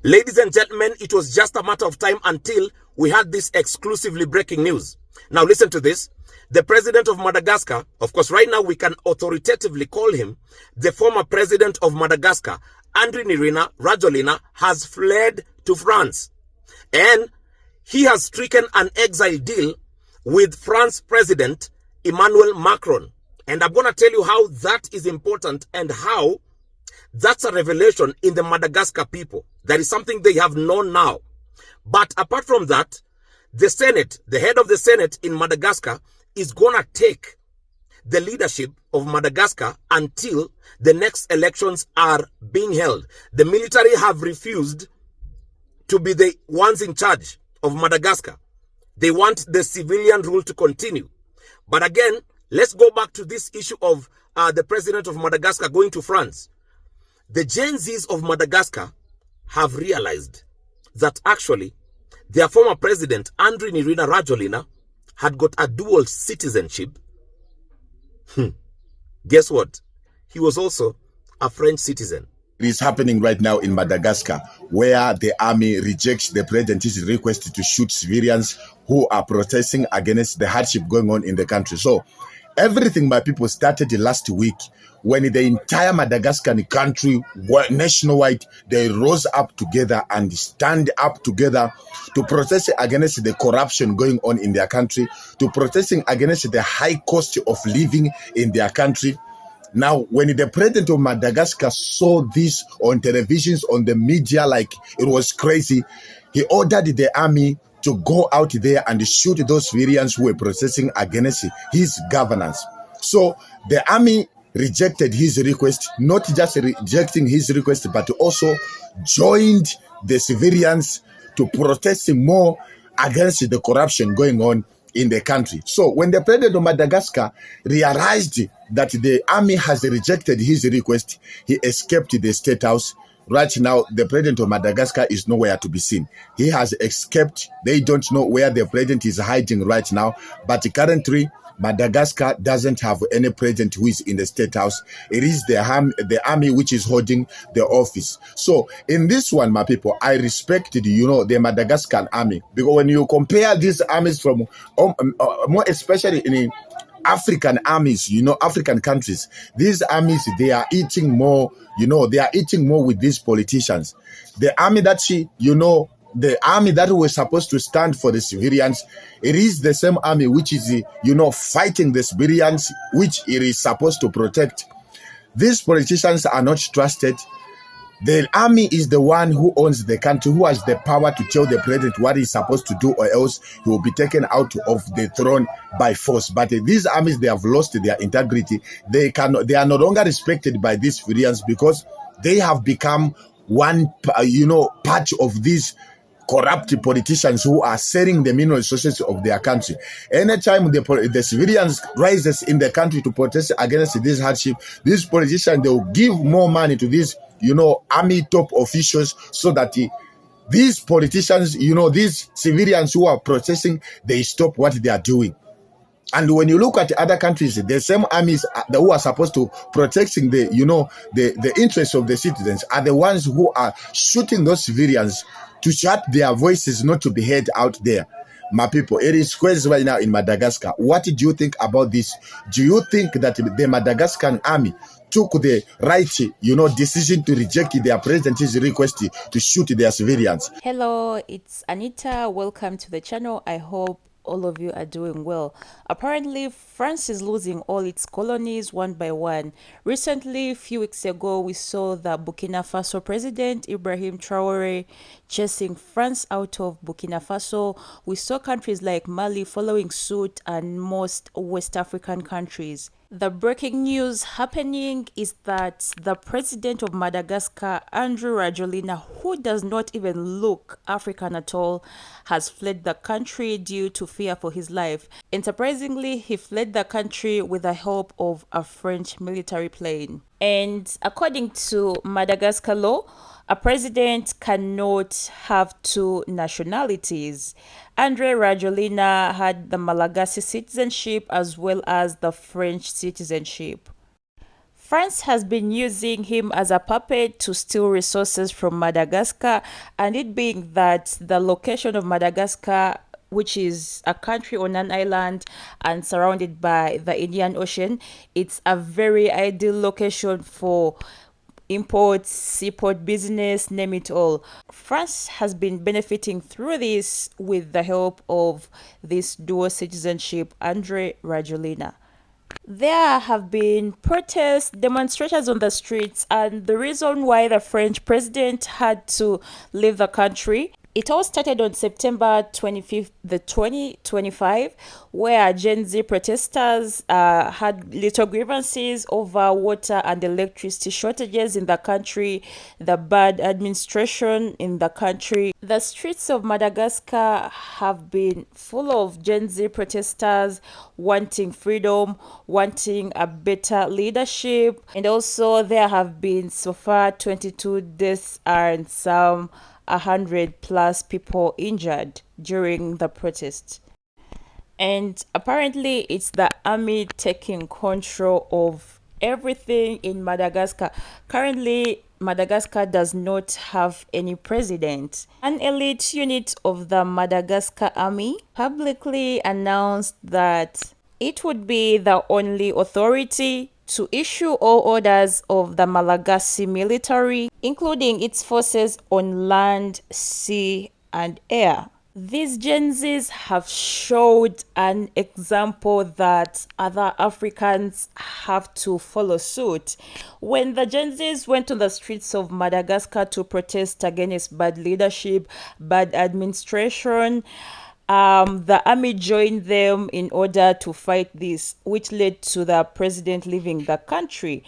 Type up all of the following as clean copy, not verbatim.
Ladies and gentlemen, it was just a matter of time until we had this exclusively breaking news. Now listen to this. The president of Madagascar, of course, right now we can authoritatively call him the former president of Madagascar, Andry Rajoelina, has fled to France. And he has stricken an exile deal with France President Emmanuel Macron. And I'm going to tell you how that is important and how that's a revelation in the Madagascar people. That is something they have known now. But apart from that, the Senate, the head of the Senate in Madagascar, is going to take the leadership of Madagascar until the next elections are being held. The military have refused to be the ones in charge of Madagascar. They want the civilian rule to continue. But again, let's go back to this issue of the president of Madagascar going to France. The Gen Zs of Madagascar have realized that actually their former president, Andry Rajoelina, had got a dual citizenship. Guess what? He was also a French citizen. It is happening right now in Madagascar, where the army rejects the president's request to shoot civilians who are protesting against the hardship going on in the country. So everything, my people, started last week when the entire Madagascar country, nationwide, they rose up together and stand up together to protest against the corruption going on in their country, to protesting against the high cost of living in their country. Now, when the president of Madagascar saw this on televisions, on the media, like it was crazy, he ordered the army to go out there and shoot those civilians who were protesting against his governance. So the army rejected his request, not just rejecting his request, but also joined the civilians to protest more against the corruption going on in the country. So when the president of Madagascar realized that the army has rejected his request, he escaped the state house. Right now, the president of Madagascar is nowhere to be seen. He has escaped. They don't know where the president is hiding right now. But currently, Madagascar doesn't have any president who is in the state house. It is the army which is holding the office. So in this one, my people, I respect the Madagascar army, because when you compare these armies from more especially in African armies, African countries, these armies, they are eating more, they are eating more with these politicians. The army the army that was supposed to stand for the civilians, it is the same army which is, fighting the civilians, which it is supposed to protect. These politicians are not trusted. The army is the one who owns the country, who has the power to tell the president what he's supposed to do, or else he will be taken out of the throne by force. But these armies, they have lost their integrity. They are no longer respected by these civilians, because they have become one, part of these corrupt politicians who are selling the mineral resources of their country. Anytime the civilians rises in the country to protest against this hardship, these politicians, they will give more money to these, army top officials, so that these politicians, these civilians who are protesting, they stop what they are doing. And when you look at other countries, the same armies who are supposed to protecting the interests of the citizens are the ones who are shooting those civilians to shut their voices not to be heard out there. My people, it is crazy right now in Madagascar. What do you think about this? Do you think that the Madagascar army took the right, decision to reject their president's request to shoot their civilians? Hello, it's Anita. Welcome to the channel. I hope all of you are doing well. Apparently, France is losing all its colonies one by one. Recently, a few weeks ago, we saw the Burkina Faso president, Ibrahim Traore, chasing France out of Burkina Faso. We saw countries like Mali following suit, and most West African countries. The breaking news happening is that the president of Madagascar, Andry Rajoelina, who does not even look African at all, has fled the country due to fear for his life. And surprisingly, he fled the country with the help of a French military plane. And according to Madagascar law, a president cannot have two nationalities. Andry Rajoelina had the Malagasy citizenship as well as the French citizenship. France has been using him as a puppet to steal resources from Madagascar, and it being that the location of Madagascar, which is a country on an island and surrounded by the Indian Ocean, it's a very ideal location for imports, seaport business, name it all. France has been benefiting through this with the help of this dual citizenship, Andre Rajolina. There have been protests, demonstrations on the streets, and the reason why the French president had to leave the country. It all started on September 25th, 2025, where Gen Z protesters had little grievances over water and electricity shortages in the country, the bad administration in the country. The streets of Madagascar have been full of Gen Z protesters wanting freedom, wanting a better leadership, and also there have been so far 22 deaths and some 100 plus people injured during the protest. And apparently, it's the army taking control of everything in Madagascar. Currently, Madagascar does not have any president. An elite unit of the Madagascar army publicly announced that it would be the only authority to issue all orders of the Malagasy military, including its forces on land, sea, and air. These Gen Zs have showed an example that other Africans have to follow suit. When the Gen Zs went on the streets of Madagascar to protest against bad leadership, bad administration, the army joined them in order to fight this, which led to the president leaving the country.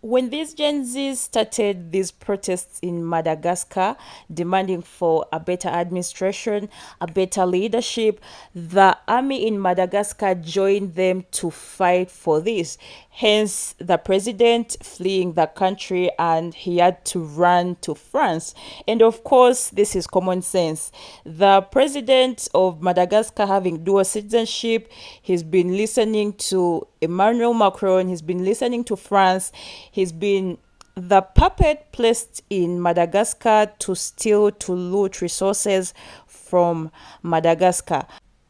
When these Gen Zs started these protests in Madagascar, demanding for a better administration, a better leadership, the army in Madagascar joined them to fight for this. Hence, the president fleeing the country and he had to run to France. And of course, this is common sense. The president of Madagascar having dual citizenship, he's been listening to Emmanuel Macron, he's been listening to France, he's been the puppet placed in Madagascar to steal, to loot resources from Madagascar.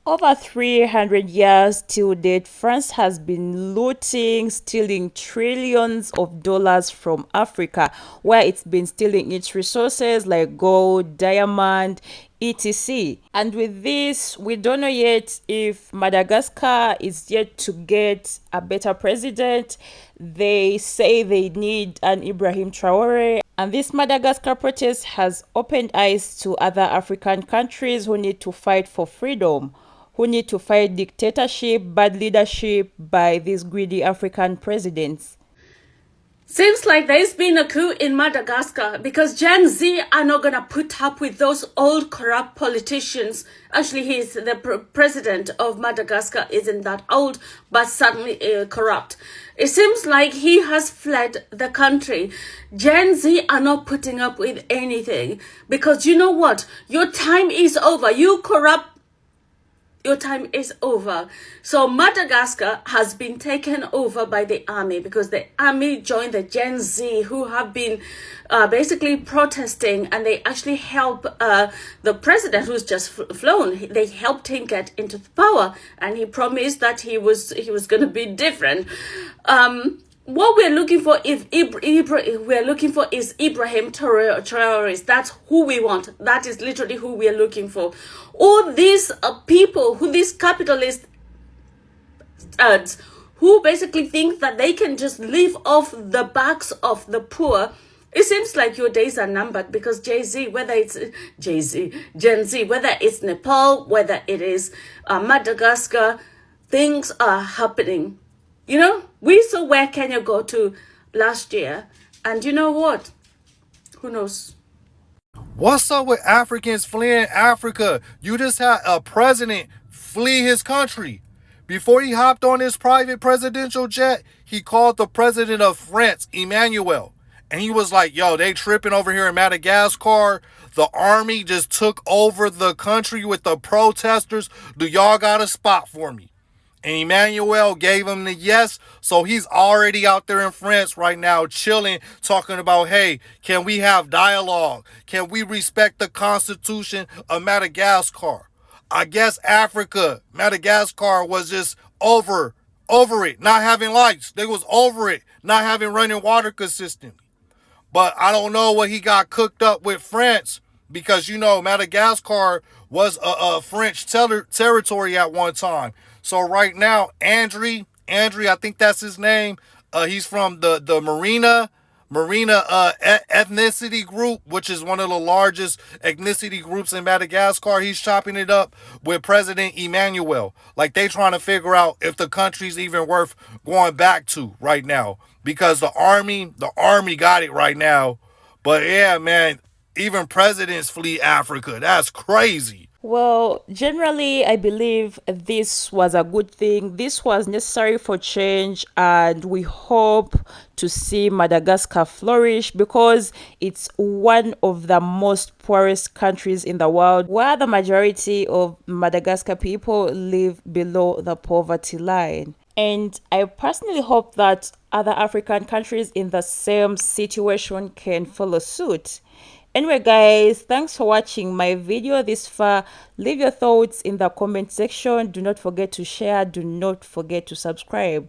Over 300 years till date, France has been looting, stealing trillions of dollars from Africa, where it's been stealing its resources like gold, diamond, etc. And with this, we don't know yet if Madagascar is yet to get a better president. They say they need an Ibrahim Traore. And this Madagascar protest has opened eyes to other African countries who need to fight for freedom, who need to fight dictatorship, bad leadership by these greedy African presidents. Seems like there's been a coup in Madagascar because Gen Z are not going to put up with those old corrupt politicians. Actually, he's the president of Madagascar, isn't that old, but suddenly corrupt. It seems like he has fled the country. Gen Z are not putting up with anything because you know what? Your time is over. You corrupt, your time is over. So Madagascar has been taken over by the army because the army joined the Gen Z who have been basically protesting, and they actually help the president who's just flown. They helped him get into the power, and he promised that he was going to be different. What we're looking for is Ibrahim Traore. That's who we want. That is literally who we are looking for. All these people, these capitalist who basically think that they can just live off the backs of the poor. It seems like your days are numbered because Gen Z, whether it's Nepal, whether it is Madagascar, things are happening. You know, we saw where Kenya go to last year. And you know what? Who knows? What's up with Africans fleeing Africa? You just had a president flee his country. Before he hopped on his private presidential jet, he called the president of France, Emmanuel. And he was like, yo, they tripping over here in Madagascar. The army just took over the country with the protesters. Do y'all got a spot for me? And Emmanuel gave him the yes. So he's already out there in France right now, chilling, talking about, hey, can we have dialogue? Can we respect the Constitution of Madagascar? I guess Africa, Madagascar was just over it, not having lights. They was over it, not having running water consistently. But I don't know what he got cooked up with France, because, you know, Madagascar was a French territory at one time. So right now, Andre, I think that's his name. He's from the Marina ethnicity group, which is one of the largest ethnicity groups in Madagascar. He's chopping it up with President Emmanuel. Like, they trying to figure out if the country's even worth going back to right now, because the army got it right now. But yeah, man, even presidents flee Africa. That's crazy. Well, generally, I believe this was a good thing. This was necessary for change, and we hope to see Madagascar flourish, because it's one of the most poorest countries in the world, where the majority of Madagascar people live below the poverty line. And I personally hope that other African countries in the same situation can follow suit. Anyway, guys, thanks for watching my video this far. Leave your thoughts in the comment section. Do not forget to share. Do not forget to subscribe.